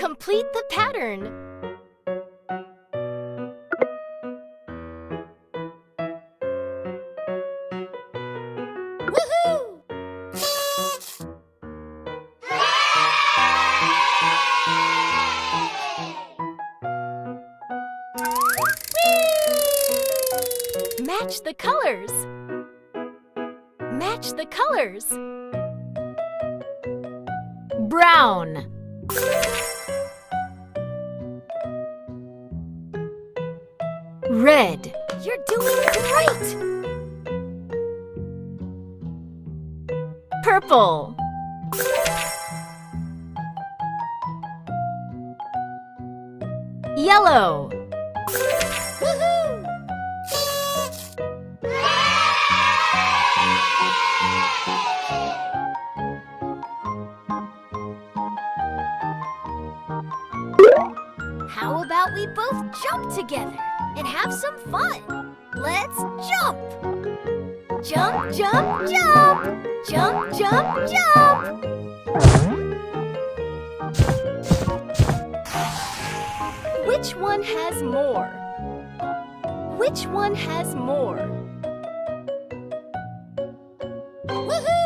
Complete the pattern. Woohoo! Match the colors. Match the colors. Brown. Red. You're doing great! Purple. Yellow. Woohoo! How about we both jump together and have some fun? Let's jump! Jump, jump, jump! Jump, jump, jump! Which one has more? Which one has more? Woohoo!